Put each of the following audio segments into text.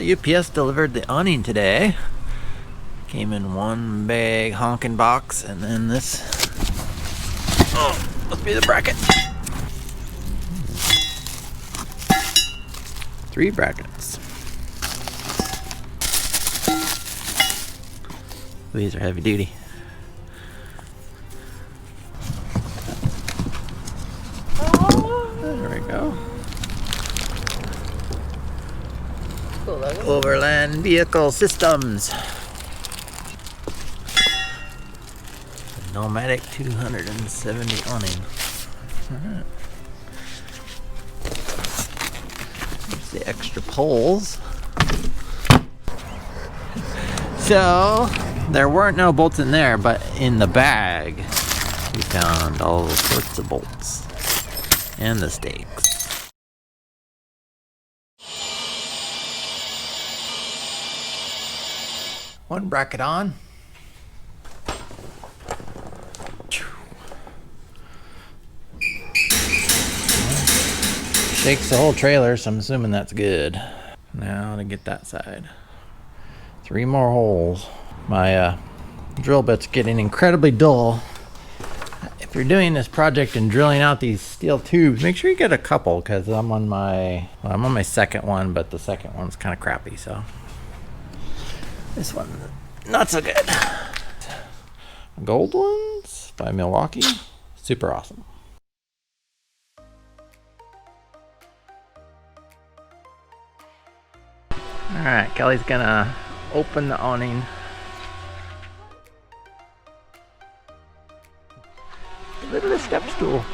UPS delivered the awning today. Came in one big honking box, and then this. Oh, must be the bracket. 3 brackets. These are heavy duty. There we go. Overland Vehicle Systems. Nomadic 270 awning. Alright. There's the extra poles. So, there weren't no bolts in there, but in the bag, we found all sorts of bolts. And the stakes. One bracket on. Shakes the whole trailer, so I'm assuming that's good. Now to get that side. 3 more holes. My drill bit's getting incredibly dull. If you're doing this project and drilling out these steel tubes, make sure you get a couple, because I'm on my second one, but the second one's kind of crappy, so this one not so good. Gold ones by Milwaukee, super awesome. All right, Kelly's gonna open the awning. Look at the step stool.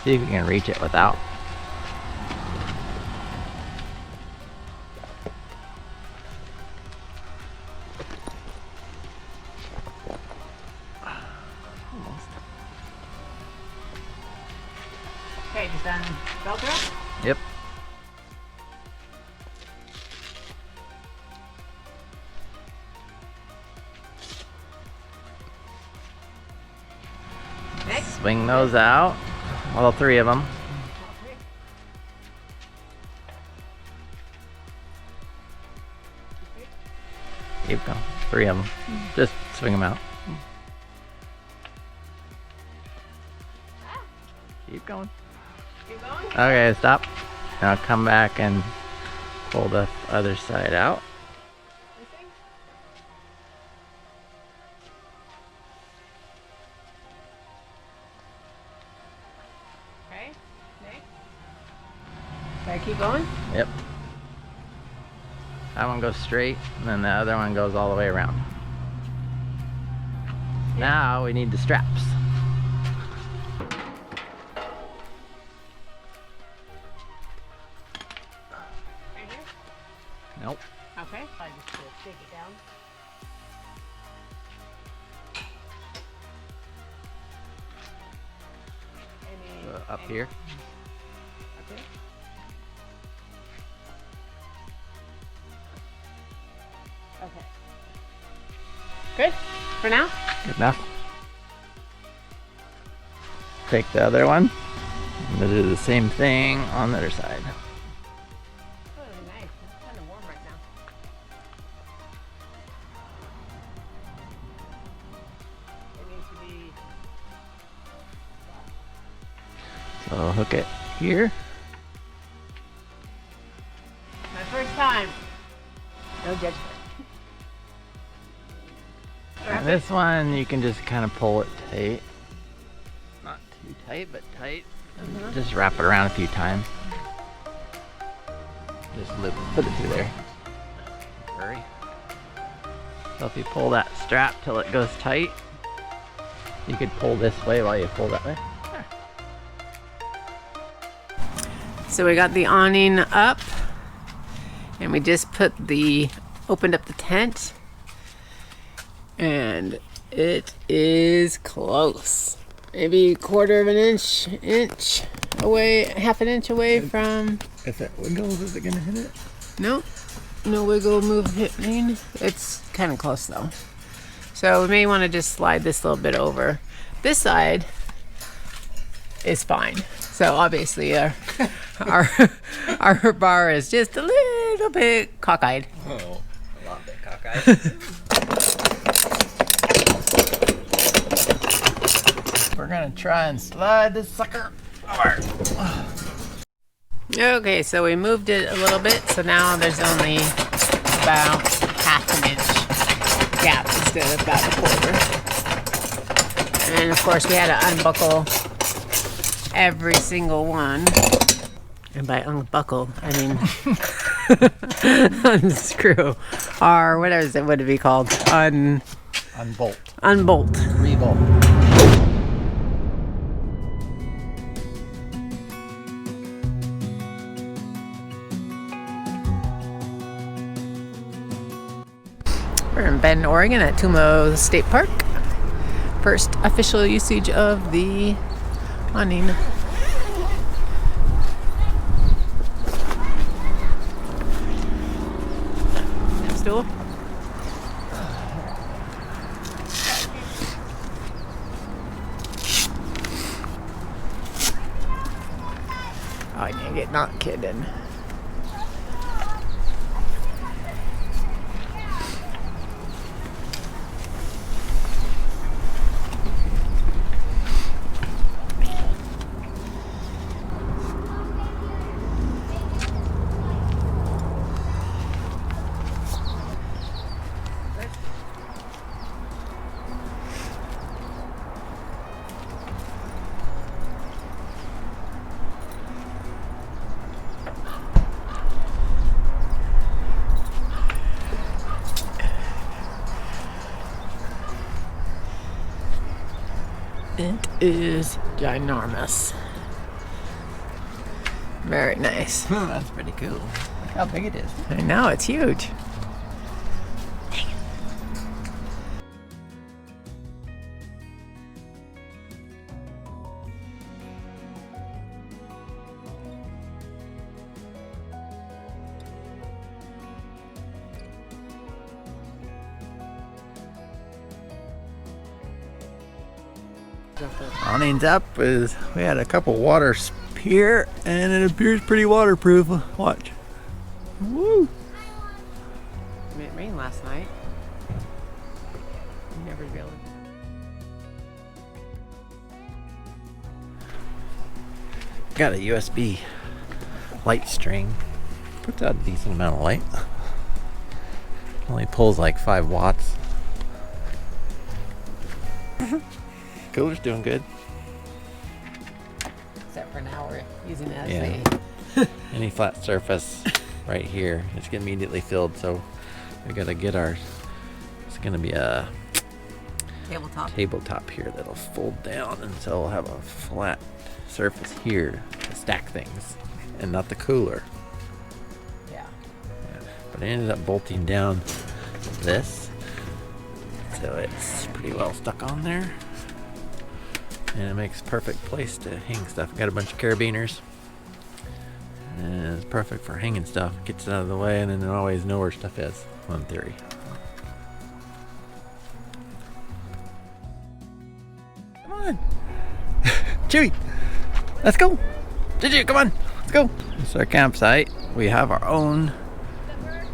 See if we can reach it without. Almost. Okay, just done Velcro? Yep. Swing those out, all 3 of them. Keep going, 3 of them. Just swing them out. Keep going. Keep going? Okay, stop. Now come back and pull the other side out. Okay, keep going? Yep. That one goes straight, and then the other one goes all the way around. Yep. Now we need the straps. Right here? Nope. Okay, I just stick it down. Up here. Okay. Okay. Good? For now? Good enough. Take the other one. I'm gonna do the same thing on the other side. Oh, nice. It's kind of warm right now. It needs to be... So I'll hook it here. My first time. No judgment. And this one you can just kind of pull it tight. Not too tight, but tight. And just wrap it around a few times. Just put it through there. Hurry. So if you pull that strap till it goes tight, you could pull this way while you pull that way. So we got the awning up, and we just opened up the tent, and it is close. Maybe 1/4 of an inch away, 1/2 inch away from. If it wiggles, is it gonna hit it? No, no wiggle move hitting. It's kind of close though. So we may want to just slide this little bit over. This side, is fine. So obviously our bar is just a little bit cockeyed. Oh, a lot bit cockeyed. We're gonna try and slide this sucker over. Okay, so we moved it a little bit, so now there's only about half an inch gap instead of about a quarter. And of course we had to unbuckle every single one. And by unbuckle, I mean unscrew. Or what would it be called? Unbolt. Unbolt. Rebolt. We're in Bend, Oregon at Tumalo State Park. First official usage of the awning. Stool. Oh, I dang it, not kidding. It is ginormous. Very nice. That's pretty cool. Look how big it is. I know, it's huge. Awning's up. We had a couple waters here, and it appears pretty waterproof. Watch. Woo! It rained last night. Never really. Got a USB light string. Puts out a decent amount of light. Only pulls like 5 watts. Cooler's doing good. Except for now we're using it as Yeah. Any flat surface right here, it's gonna immediately filled. So we gotta get our. It's gonna be a tabletop here that'll fold down, and so we'll have a flat surface here to stack things, and not the cooler. Yeah. But I ended up bolting down this, so it's pretty well stuck on there. And it makes perfect place to hang stuff. Got a bunch of carabiners. And it's perfect for hanging stuff. Gets it out of the way, and then I always know where stuff is, in theory. Come on. Chewy. Let's go. Gigi, come on. Let's go. This is our campsite. We have our own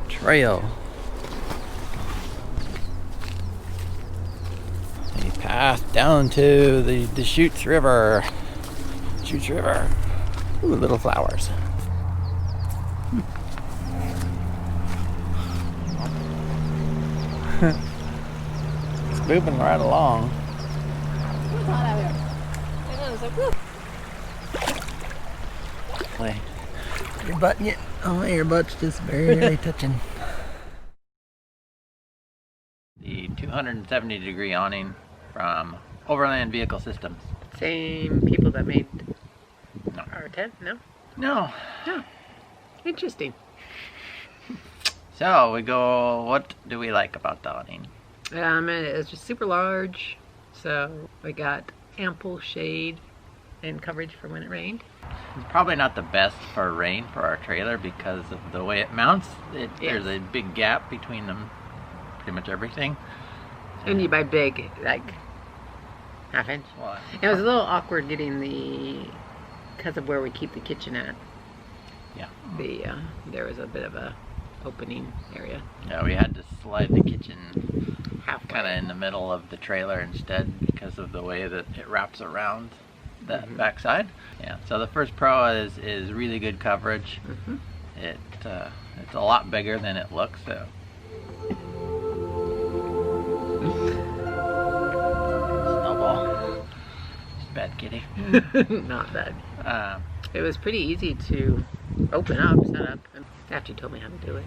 trail. Path down to the Deschutes River. Deschutes River. Ooh, little flowers. It's moving right along. It's hot out here. I know, it's like, woo. Play. Your butt, yeah. Oh, your butt's just very touching. The 270-degree awning from Overland Vehicle Systems. Same people that made our tent? No? No. No. Interesting. So we go, what do we like about the awning? It's just super large, so we got ample shade and coverage for when it rained. It's probably not the best for rain for our trailer because of the way it mounts. There's a big gap between them, pretty much everything. And you by big, like Half inch. Well, It was a little awkward getting because of where we keep the kitchen at. yeah. There was a bit of a opening area. Yeah, we had to slide the kitchen Halfway. kind of in the middle of the trailer instead because of the way that it wraps around that backside. Yeah, so the First Pro is really good coverage. It's a lot bigger than it looks. So. Snowball. Bad kitty. Not bad. It was pretty easy to open up, set up, after you told me how to do it.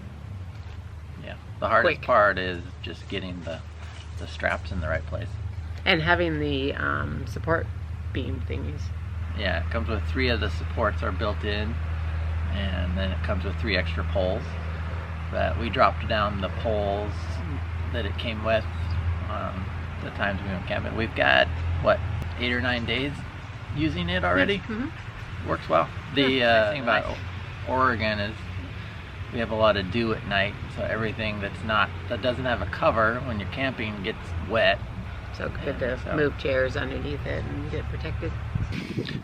Yeah, the hardest Quick. part is just getting the straps in the right place. And having the support beam thingies. Yeah, it comes with 3 of the supports are built in, and then it comes with 3 extra poles. But we dropped down the poles that it came with the times we went camping. We've got, what, 8 or 9 days using it already? Works well. The thing about Oregon is we have a lot of dew at night, so everything that doesn't have a cover when you're camping gets wet. So good to move chairs underneath it and get protected.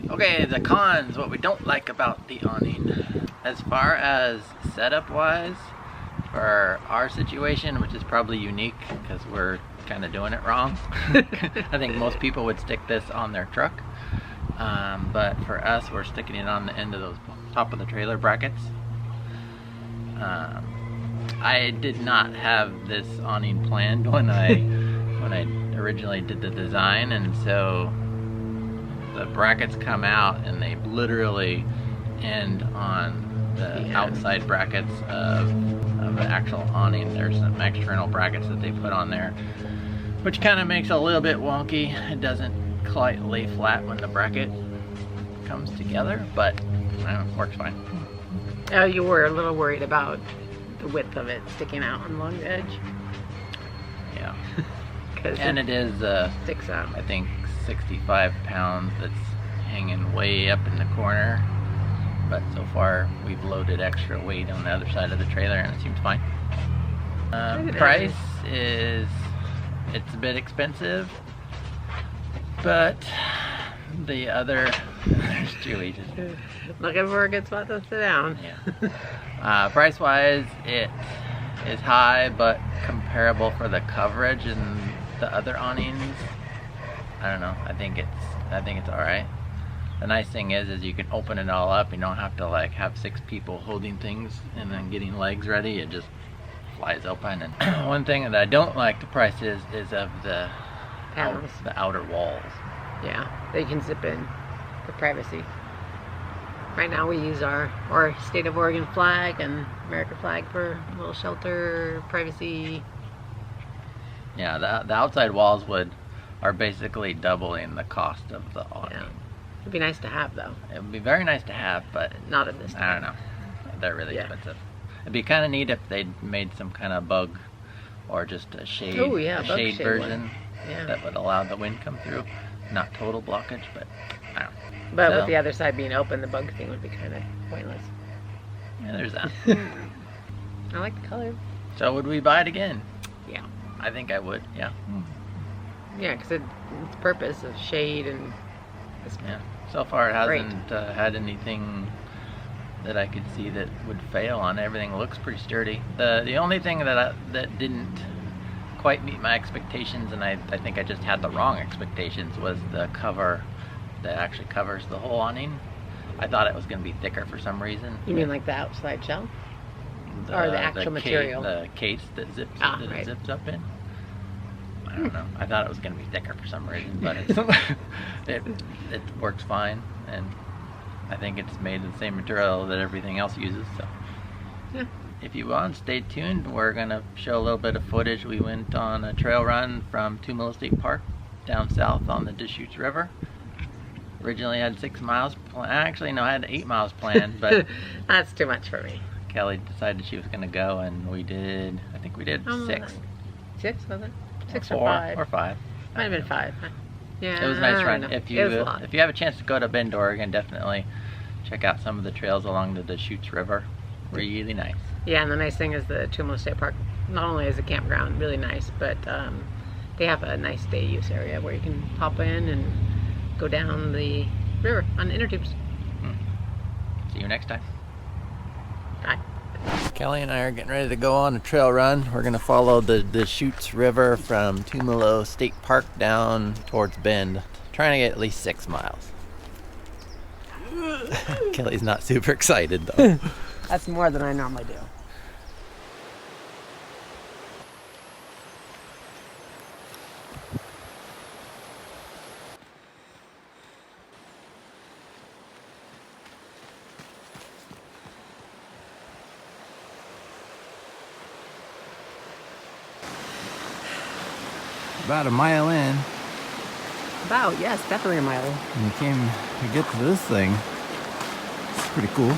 Okay, the cons, what we don't like about the awning. As far as setup wise, for our situation, which is probably unique because we're kind of doing it wrong. I think most people would stick this on their truck. But for us, we're sticking it on the end of those top of the trailer brackets. I did not have this awning planned when I originally did the design, and so the brackets come out and they literally end on the outside brackets of the actual awning. There's some external brackets that they put on there, which kind of makes it a little bit wonky. It doesn't quite lay flat when the bracket comes together, but I don't know, works fine. Oh, you were a little worried about the width of it sticking out along the edge. Yeah. And it is, sticks out. I think, 65 pounds that's hanging way up in the corner. But so far, we've loaded extra weight on the other side of the trailer, and it seems fine. Price is, it's a bit expensive, but the other, there's Chewy just looking for a good spot to sit down. Yeah. Price-wise, it is high, but comparable for the coverage and the other awnings. I don't know. I think it's all right. The nice thing is you can open it all up. You don't have to like have 6 people holding things and then getting legs ready. It just flies open. And one thing that I don't like the price is of the Panels. the outer walls. Yeah, they can zip in for privacy. Right now we use our state of Oregon flag and American flag for a little shelter, privacy. Yeah, the outside walls are basically doubling the cost of the awning. Yeah. It'd be nice to have though. It would be very nice to have, but Not at this time. I don't know. They're really expensive. It'd be kind of neat if they'd made some kind of bug or just a shade, shade version that would allow the wind come through. Not total blockage, but I don't know. But with the other side being open, the bug thing would be kind of pointless. Yeah, there's that. I like the color. So would we buy it again? Yeah. I think I would, yeah. Yeah, because its purpose of shade and... Yeah. So far it hasn't had anything that I could see that would fail on. Everything looks pretty sturdy. The only thing that didn't quite meet my expectations, and I think I just had the wrong expectations, was the cover that actually covers the whole awning. I thought it was going to be thicker for some reason. You mean like the outside shell? Or the actual material? The case that zips up in. I don't know. I thought it was going to be thicker for some reason, but it works fine, and I think it's made of the same material that everything else uses. So, yeah. If you want, stay tuned. We're going to show a little bit of footage. We went on a trail run from Tumalo State Park down south on the Deschutes River. Originally had 6 miles. Actually, no, I had 8 miles planned, but that's too much for me. Kelly decided she was going to go, and we did. I think we did 6. 6 was it? 6 or or 5? Or 5. Might have been 5. Yeah. It was a nice run. If you have a chance to go to Bend, Oregon, definitely check out some of the trails along the Deschutes River. Really nice. Yeah, and the nice thing is the Tumalo State Park, not only is a campground really nice, but they have a nice day use area where you can pop in and go down the river on inner tubes. See you next time. Bye. Kelly and I are getting ready to go on a trail run. We're gonna follow the Chutes River from Tumalo State Park down towards Bend, trying to get at least 6 miles. Kelly's not super excited though. That's more than I normally do. About a mile in, About, yes, definitely a mile. and we get to this thing. It's pretty cool.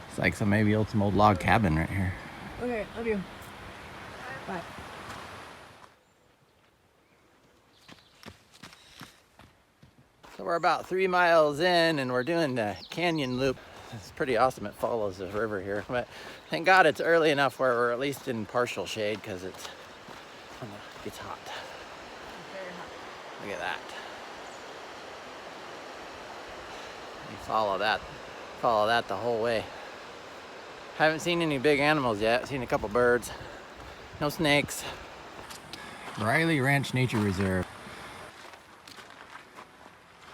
It's like maybe some old log cabin right here. Okay, love you. Bye. So we're about 3 miles in and we're doing the canyon loop. It's pretty awesome. It follows the river here. But thank God it's early enough where we're at least in partial shade because it's hot. Very hot. Look at that. You follow that the whole way. Haven't seen any big animals yet. Seen a couple birds. No snakes. Riley Ranch Nature Reserve.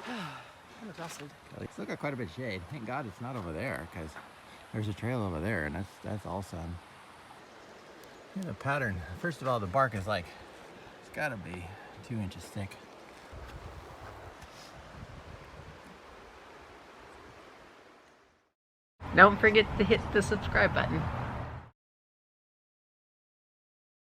I'm exhausted. It's got quite a bit of shade. Thank God it's not over there because there's a trail over there and that's all sun. Look at the pattern. First of all, the bark is like, it's gotta be 2 inches thick. Don't forget to hit the subscribe button.